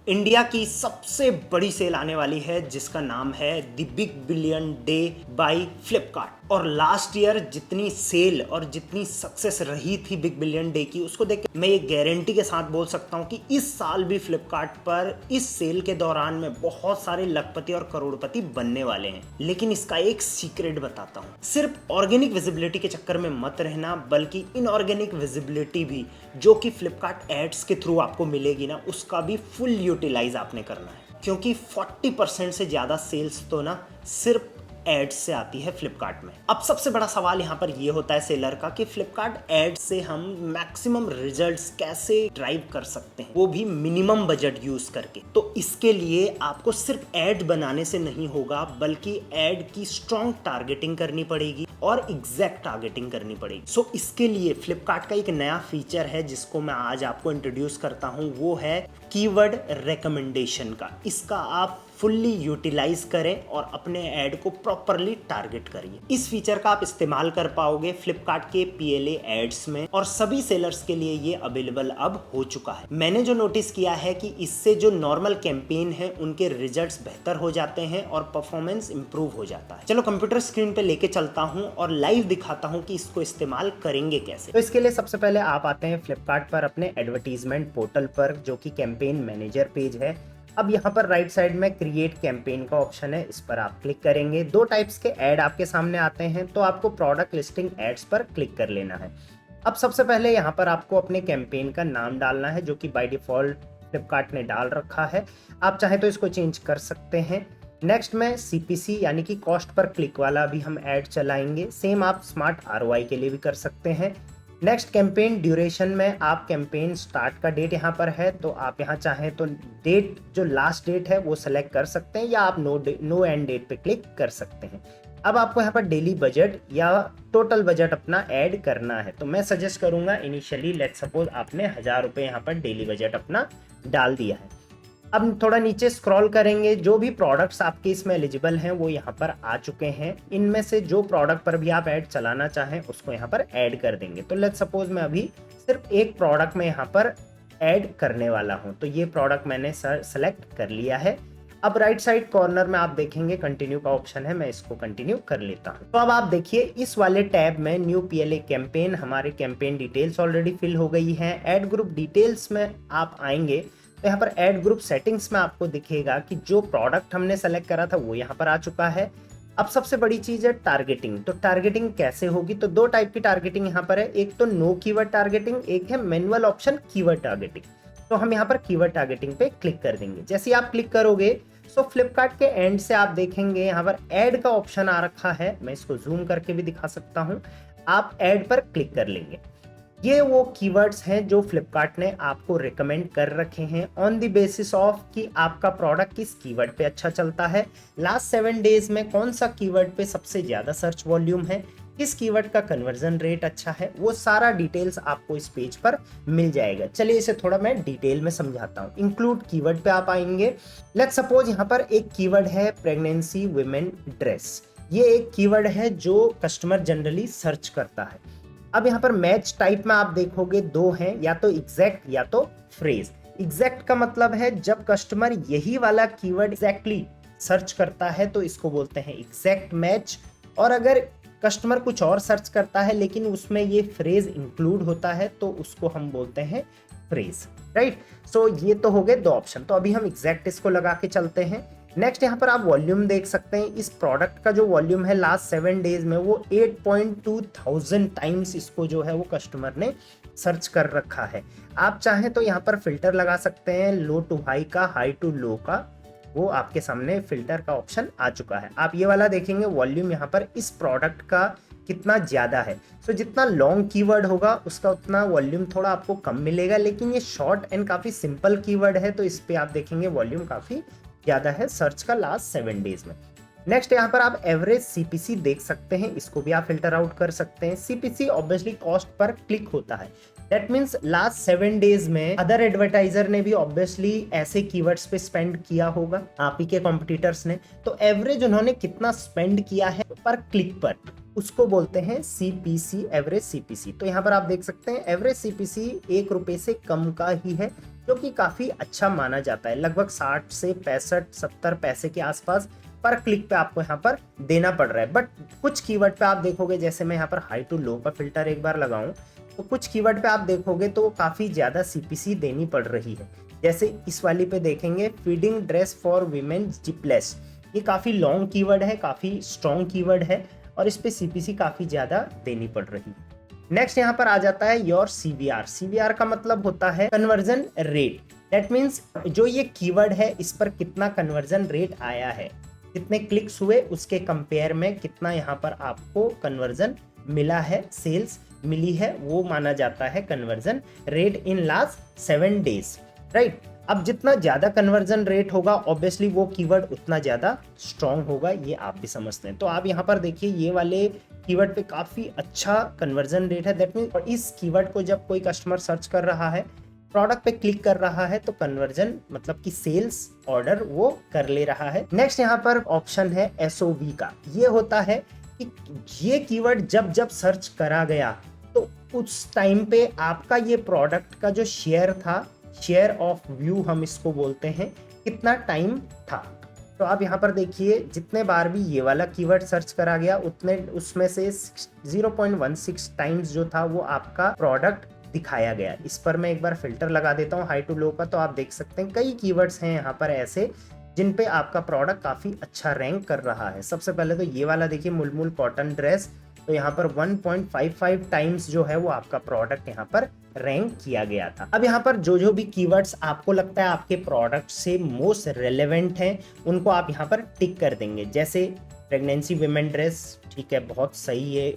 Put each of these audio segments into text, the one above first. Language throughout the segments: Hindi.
इंडिया की सबसे बड़ी सेल आने वाली है जिसका नाम है the big billion day by Flipkart. और लास्ट ईयर जितनी सेल और जितनी सक्सेस रही थी बिग बिलियन डे की, उसको देख के मैं ये गारंटी के साथ बोल सकता हूँ कि इस साल भी फ्लिपकार्ट पर इस सेल के दौरान में बहुत सारे लखपति और करोड़पति बनने वाले हैं। लेकिन इसका एक सीक्रेट बताता हूँ, सिर्फ ऑर्गेनिक विजिबिलिटी के चक्कर में मत रहना, बल्कि इनऑर्गेनिक विजिबिलिटी भी जो कि फ्लिपकार्ट एड्स के थ्रू आपको मिलेगी ना, उसका भी फुल यूटिलाइज आपने करना है। क्योंकि 40% से ज़्यादा सेल्स तो ना सिर्फ एड्स से आती है फ्लिपकार्ट में। अब सबसे बड़ा सवाल यहाँ पर ये होता है सेलर का कि फ्लिपकार्ट एड्स से हम मैक्सिमम रिजल्ट्स कैसे ड्राइव कर सकते हैं, वो भी मिनिमम बजट यूज करके। तो इसके लिए आपको सिर्फ एड बनाने से नहीं होगा, बल्कि एड की स्ट्रॉन्ग टारगेटिंग करनी पड़ेगी और एग्जैक्ट टारगेटिंग करनी पड़ेगी। सो इसके लिए फ्लिपकार्ट का एक नया फीचर है जिसको मैं आज आपको इंट्रोड्यूस करता हूँ, वो है कीवर्ड रिकमेंडेशन का। इसका आप फुल्ली यूटिलाइज करें और अपने ऐड को प्रॉपरली टारगेट करिए। इस फीचर का आप इस्तेमाल कर पाओगे फ्लिपकार्ट के PLA एड्स में, और सभी सेलर्स के लिए ये अवेलेबल अब हो चुका है। मैंने जो नोटिस किया है कि इससे जो नॉर्मल कैंपेन है उनके रिजल्ट्स बेहतर हो जाते हैं और परफॉर्मेंस इंप्रूव हो जाता है। चलो कंप्यूटर स्क्रीन पे लेके चलता हूँ और लाइव दिखाता हूँ कि इसको इस्तेमाल करेंगे कैसे। तो इसके लिए सबसे पहले आप आते हैं फ्लिपकार्ट पर अपने एडवर्टीजमेंट पोर्टल पर, जो कि कैंपेन मैनेजर पेज है। अब यहाँ पर राइट साइड में क्रिएट कैंपेन का ऑप्शन है, इस पर आप क्लिक करेंगे। दो टाइप्स के ऐड आपके सामने आते हैं, तो आपको प्रोडक्ट लिस्टिंग एड्स पर क्लिक कर लेना है। अब सबसे पहले यहाँ पर आपको अपने कैंपेन का नाम डालना है, जो कि बाय डिफॉल्ट फ्लिपकार्ट ने डाल रखा है। आप चाहे तो इसको चेंज कर सकते हैं। नेक्स्ट में CPC यानी कि कॉस्ट पर क्लिक वाला भी हम ऐड चलाएंगे। सेम आप स्मार्ट ROI के लिए भी कर सकते हैं। नेक्स्ट कैंपेन ड्यूरेशन में आप कैंपेन स्टार्ट का डेट यहाँ पर है, तो आप यहाँ चाहें तो डेट जो लास्ट डेट है वो सेलेक्ट कर सकते हैं, या आप नो एंड डेट पे क्लिक कर सकते हैं। अब आपको यहाँ पर डेली बजट या टोटल बजट अपना ऐड करना है, तो मैं सजेस्ट करूंगा इनिशियली लेट्स सपोज आपने 1000 रुपये यहाँ पर डेली बजट अपना डाल दिया है। अब थोड़ा नीचे स्क्रॉल करेंगे, जो भी प्रोडक्ट्स आपके इसमें एलिजिबल हैं वो यहाँ पर आ चुके हैं। इनमें से जो प्रोडक्ट पर भी आप ऐड चलाना चाहें उसको यहाँ पर ऐड कर देंगे। तो लेट्स सपोज मैं अभी सिर्फ एक प्रोडक्ट में यहाँ पर ऐड करने वाला हूँ, तो ये प्रोडक्ट मैंने सेलेक्ट कर लिया है। अब राइट साइड कॉर्नर में आप देखेंगे कंटिन्यू का ऑप्शन है, मैं इसको कंटिन्यू कर लेता हूँ। तो अब आप देखिए इस वाले टैब में न्यू PLA कैंपेन, हमारे कैंपेन डिटेल्स ऑलरेडी फिल हो गई है। ऐड ग्रुप डिटेल्स में आप आएंगे तो यहाँ पर ऐड ग्रुप सेटिंग्स में आपको दिखेगा कि जो प्रोडक्ट हमने सेलेक्ट करा था वो यहाँ पर आ चुका है। अब सबसे बड़ी चीज है टारगेटिंग। तो टारगेटिंग कैसे होगी, तो दो टाइप की टारगेटिंग यहाँ पर है, एक तो नो कीवर्ड टारगेटिंग, एक है मैनुअल ऑप्शन कीवर्ड टारगेटिंग। तो हम यहाँ पर कीवर्ड टारगेटिंग पे क्लिक कर देंगे। जैसे ही आप क्लिक करोगे तो फ्लिपकार्ट के एंड से आप देखेंगे यहाँ पर ऐड का ऑप्शन आ रखा है। मैं इसको जूम करके भी दिखा सकता हूँ। आप ऐड पर क्लिक कर लेंगे। ये वो कीवर्ड्स हैं जो फ्लिपकार्ट ने आपको रिकमेंड कर रखे हैं ऑन द बेसिस ऑफ कि आपका प्रोडक्ट किस कीवर्ड पे अच्छा चलता है, लास्ट 7 डेज में कौन सा कीवर्ड पे सबसे ज्यादा सर्च वॉल्यूम है, किस कीवर्ड का कन्वर्जन रेट अच्छा है, वो सारा डिटेल्स आपको इस पेज पर मिल जाएगा। चलिए इसे थोड़ा मैं डिटेल में समझाता हूँ। इंक्लूड कीवर्ड पे आप आएंगे। लेट्स सपोज यहाँ पर एक कीवर्ड है प्रेगनेंसी वुमेन ड्रेस। ये एक कीवर्ड है जो कस्टमर जनरली सर्च करता है। अब यहाँ पर मैच टाइप में आप देखोगे दो हैं, या तो एग्जैक्ट या तो फ्रेज। एग्जैक्ट का मतलब है जब कस्टमर यही वाला कीवर्ड एग्जैक्टली सर्च करता है तो इसको बोलते हैं एग्जैक्ट मैच। और अगर कस्टमर कुछ और सर्च करता है लेकिन उसमें ये फ्रेज इंक्लूड होता है तो उसको हम बोलते हैं फ्रेज, राइट। सो ये तो हो गए दो ऑप्शन। तो अभी हम एग्जैक्ट इसको लगा के चलते हैं। नेक्स्ट यहाँ पर आप वॉल्यूम देख सकते हैं। इस प्रोडक्ट का जो वॉल्यूम है लास्ट 7 डेज में वो 8.2 थाउजेंड टाइम्स इसको जो है वो कस्टमर ने सर्च कर रखा है। आप चाहें तो यहाँ पर फिल्टर लगा सकते हैं, लो टू हाई का, हाई टू लो का, वो आपके सामने फिल्टर का ऑप्शन आ चुका है। आप ये वाला देखेंगे वॉल्यूम यहाँ पर इस प्रोडक्ट का कितना ज़्यादा है। सो जितना लॉन्ग कीवर्ड होगा उसका उतना वॉल्यूम थोड़ा आपको कम मिलेगा, लेकिन ये शॉर्ट एंड काफ़ी सिंपल कीवर्ड है तो इस पर आप देखेंगे वॉल्यूम काफ़ी ज़्यादा है सर्च का लास्ट 7 डेज में। नेक्स्ट यहाँ पर आप एवरेज CPC देख सकते हैं, इसको भी आप फिल्टर आउट कर सकते हैं। CPC obviously cost per click होता है। दैट मीन्स लास्ट 7 डेज में अदर एडवर्टाइजर ने भी ऑब्वियसली ऐसे कीवर्ड्स पे स्पेंड किया होगा, आप ही के कॉम्पिटिटर्स ने। तो एवरेज उन्होंने कितना स्पेंड किया है पर क्लिक पर, उसको बोलते हैं CPC, एवरेज CPC। तो यहाँ पर आप देख सकते हैं एवरेज CPC 1 रुपए से कम का ही है। जो कि काफ़ी अच्छा माना जाता है। लगभग 60 से 65-70 पैसे के आसपास पर क्लिक पे आपको यहाँ पर देना पड़ रहा है। बट कुछ कीवर्ड पे आप देखोगे, जैसे मैं यहाँ पर हाई टू लो का फिल्टर एक बार लगाऊं, तो कुछ कीवर्ड पे आप देखोगे तो काफ़ी ज़्यादा सीपीसी देनी पड़ रही है। जैसे इस वाली पे देखेंगे, फीडिंग ड्रेस फॉर वीमेन जिपलेस, ये काफ़ी लॉन्ग कीवर्ड है, काफ़ी स्ट्रॉन्ग कीवर्ड है और इस पे सीपीसी काफ़ी ज़्यादा देनी पड़ रही है। नेक्स्ट यहाँ पर आ जाता है योर सीवीआर। सीवीआर का मतलब होता है कन्वर्जन रेट। दैट मीन्स जो ये कीवर्ड है इस पर कितना कन्वर्जन रेट आया है, कितने क्लिक्स हुए, उसके कंपेयर में कितना यहाँ पर आपको कन्वर्जन मिला है, सेल्स मिली है, वो माना जाता है conversion rate in last 7 days, right. अब जितना ज्यादा कन्वर्जन रेट होगा ऑब्वियसली वो कीवर्ड उतना ज्यादा स्ट्रॉन्ग होगा, ये आप भी समझते हैं। तो आप यहाँ पर देखिए ये वाले कीवर्ड पे काफी अच्छा कन्वर्जन रेट है। दैट मीन और इस कीवर्ड को जब कोई कस्टमर सर्च कर रहा है, प्रोडक्ट पे क्लिक कर रहा है, तो कन्वर्जन मतलब कि सेल्स ऑर्डर वो कर ले रहा है। नेक्स्ट यहाँ पर ऑप्शन है एसओवी का। ये होता है कि ये कीवर्ड जब जब सर्च करा गया तो उस टाइम पे आपका ये प्रोडक्ट का जो शेयर था, शेयर ऑफ व्यू हम इसको बोलते हैं, कितना टाइम था। तो आप यहाँ पर देखिए जितने बार भी ये वाला कीवर्ड सर्च करा गया उतने उसमें से 0.16 टाइम्स जो था वो आपका प्रोडक्ट दिखाया गया। इस पर मैं एक बार फिल्टर लगा देता हूँ हाई टू लो का, तो आप देख सकते हैं कई कीवर्ड्स हैं यहाँ पर ऐसे जिन पे आपका प्रोडक्ट काफ़ी अच्छा रैंक कर रहा है। सबसे पहले तो ये वाला देखिए, मुलमुल कॉटन ड्रेस, तो यहाँ पर 1.55 टाइम्स जो है वो आपका प्रोडक्ट यहाँ पर रैंक किया गया था। अब यहाँ पर जो जो भी कीवर्ड्स आपको लगता है आपके प्रोडक्ट से मोस्ट रेलेवेंट हैं उनको आप यहाँ पर टिक कर देंगे। जैसे प्रेगनेंसी विमेन ड्रेस, ठीक है, बहुत सही है।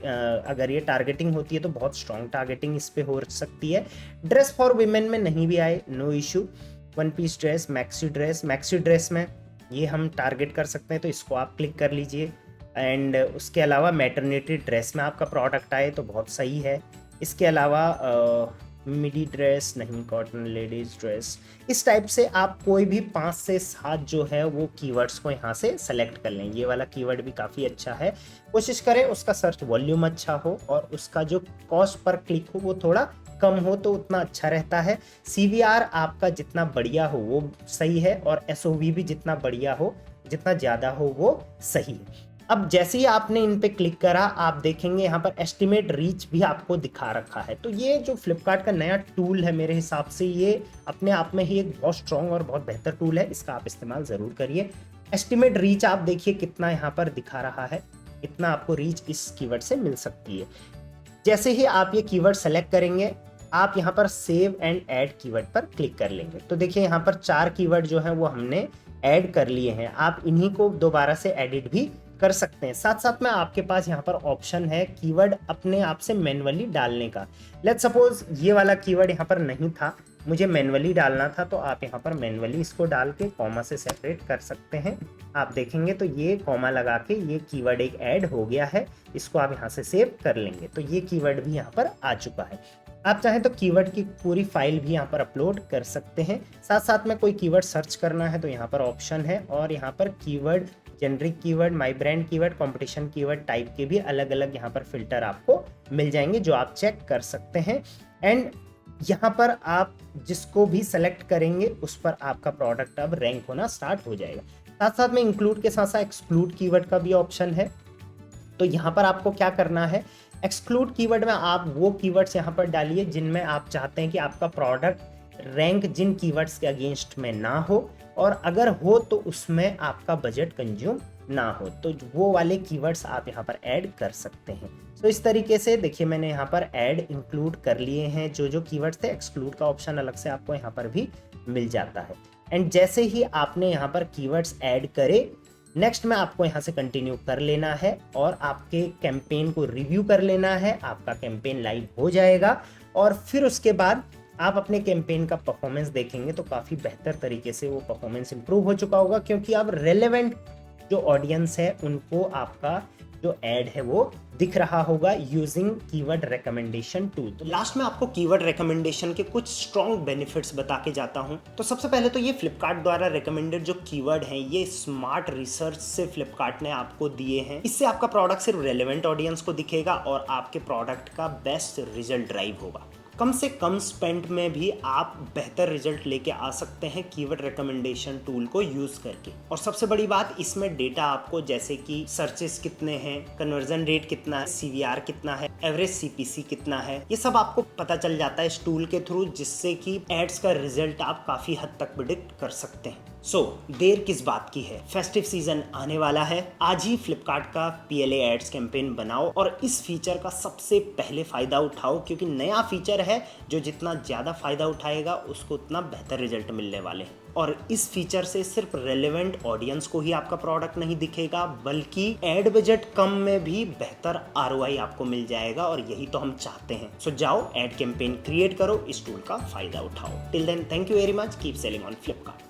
अगर ये टारगेटिंग होती है तो बहुत स्ट्रॉन्ग टारगेटिंग इस पे हो सकती है। ड्रेस फॉर विमेन में नहीं भी आए no issue. One piece dress, maxi dress, maxi dress में ये हम टारगेट कर सकते हैं तो इसको आप क्लिक कर लीजिए। एंड उसके अलावा मैटरनिटी ड्रेस में आपका प्रोडक्ट आए तो बहुत सही है। इसके अलावा मिडी ड्रेस नहीं, कॉटन लेडीज ड्रेस, इस टाइप से आप कोई भी 5 से 7 जो है वो कीवर्ड्स को यहाँ से सेलेक्ट कर लें। ये वाला कीवर्ड भी काफ़ी अच्छा है। कोशिश करें उसका सर्च वॉल्यूम अच्छा हो और उसका जो कॉस्ट पर क्लिक हो वो थोड़ा कम हो तो उतना अच्छा रहता है। सीवीआर आपका जितना बढ़िया हो वो सही है और एसओवी भी जितना बढ़िया हो, जितना ज़्यादा हो वो सही है। अब जैसे ही आपने इन पे क्लिक करा आप देखेंगे यहाँ पर एस्टिमेट रीच भी आपको दिखा रखा है। तो ये जो फ्लिपकार्ट का नया टूल है मेरे हिसाब से ये अपने आप में ही एक बहुत स्ट्रॉन्ग और बहुत बेहतर टूल है, इसका आप इस्तेमाल ज़रूर करिए। एस्टिमेट रीच आप देखिए कितना यहाँ पर दिखा रहा है, इतना आपको रीच इस कीवर्ड से मिल सकती है। जैसे ही आप ये कीवर्ड सेलेक्ट करेंगे आप यहाँ पर सेव एंड ऐड कीवर्ड पर क्लिक कर लेंगे। तो देखिए यहाँ पर 4 कीवर्ड जो हैं वो हमने ऐड कर लिए हैं। आप इन्हीं को दोबारा से एडिट भी कर सकते हैं। साथ साथ में आपके पास यहाँ पर ऑप्शन है कीवर्ड अपने आप से मैन्युअली डालने का। लेट्स सपोज ये वाला कीवर्ड यहाँ पर नहीं था, मुझे मैन्युअली डालना था, तो आप यहाँ पर मैन्युअली इसको डाल के कॉमा से सेपरेट कर सकते हैं। आप देखेंगे तो ये कॉमा लगा के ये कीवर्ड एक ऐड हो गया है, इसको आप यहाँ से सेव कर लेंगे तो ये कीवर्ड भी यहाँ पर आ चुका है। आप चाहें तो कीवर्ड की पूरी फाइल भी यहाँ पर अपलोड कर सकते हैं। साथ साथ में कोई कीवर्ड सर्च करना है तो यहाँ पर ऑप्शन है और यहाँ पर keyword, generic keyword, my brand keyword, competition keyword type के भी अलग अलग यहाँ पर फिल्टर आपको मिल जाएंगे जो आप चेक कर सकते हैं। एंड यहाँ पर आप जिसको भी सेलेक्ट करेंगे उस पर आपका प्रोडक्ट अब रैंक होना स्टार्ट हो जाएगा। साथ साथ में इंक्लूड के साथ साथ एक्सक्लूड कीवर्ड का भी ऑप्शन है। तो यहाँ पर आपको क्या करना है, एक्सक्लूड कीवर्ड में आप वो कीवर्ड्स यहाँ पर डालिए जिनमें आप चाहते हैं कि आपका प्रोडक्ट रैंक जिन कीवर्ड्स के अगेंस्ट में ना हो, और अगर हो तो उसमें आपका बजट कंज्यूम ना हो, तो वो वाले कीवर्ड्स आप यहाँ पर ऐड कर सकते हैं। तो इस तरीके से देखिए मैंने यहाँ पर ऐड इंक्लूड कर लिए हैं जो जो कीवर्ड्स थे। एक्सक्लूड का ऑप्शन अलग से आपको यहाँ पर भी मिल जाता है। एंड जैसे ही आपने यहाँ पर कीवर्ड्स ऐड करे, नेक्स्ट में आपको यहाँ से कंटिन्यू कर लेना है और आपके कैंपेन को रिव्यू कर लेना है। आपका कैंपेन लाइव हो जाएगा और फिर उसके बाद आप अपने कैंपेन का परफॉर्मेंस देखेंगे तो काफ़ी बेहतर तरीके से वो परफॉर्मेंस इंप्रूव हो चुका होगा, क्योंकि अब रेलेवेंट जो ऑडियंस है उनको आपका जो ऐड है वो दिख रहा होगा यूजिंग कीवर्ड रिकमेंडेशन टूल। तो लास्ट में आपको कीवर्ड रिकमेंडेशन के कुछ स्ट्रॉन्ग बेनिफिट्स बता के जाता हूं। तो सबसे पहले तो ये फ्लिपकार्ट द्वारा रिकमेंडेड जो कीवर्ड हैं ये स्मार्ट रिसर्च से फ्लिपकार्ट ने आपको दिए हैं। इससे आपका प्रोडक्ट सिर्फ रेलेवेंट ऑडियंस को दिखेगा और आपके प्रोडक्ट का बेस्ट रिजल्ट ड्राइव होगा। कम से कम स्पेंड में भी आप बेहतर रिजल्ट लेके आ सकते हैं कीवर्ड रिकमेंडेशन टूल को यूज करके। और सबसे बड़ी बात, इसमें डेटा आपको जैसे कि सर्चेस कितने हैं, कन्वर्जन रेट कितना है, CVR कितना है, एवरेज CPC कितना है, ये सब आपको पता चल जाता है इस टूल के थ्रू, जिससे कि एड्स का रिजल्ट आप काफी हद तक प्रिडिक्ट कर सकते हैं। देर किस बात की है, फेस्टिव सीजन आने वाला है। आज ही फ्लिपकार्ट का PLA एड्स कैंपेन बनाओ और इस फीचर का सबसे पहले फायदा उठाओ, क्योंकि नया फीचर है जो जितना ज्यादा फायदा उठाएगा उसको उतना बेहतर रिजल्ट मिलने वाले हैं। और इस फीचर से सिर्फ रेलेवेंट ऑडियंस को ही आपका प्रोडक्ट नहीं दिखेगा, बल्कि एड बजट कम में भी बेहतर ROI आपको मिल जाएगा, और यही तो हम चाहते हैं। जाओ एड कैंपेन क्रिएट करो, इस टूल का फायदा उठाओ। Till then, thank you very much, keep selling on Flipkart.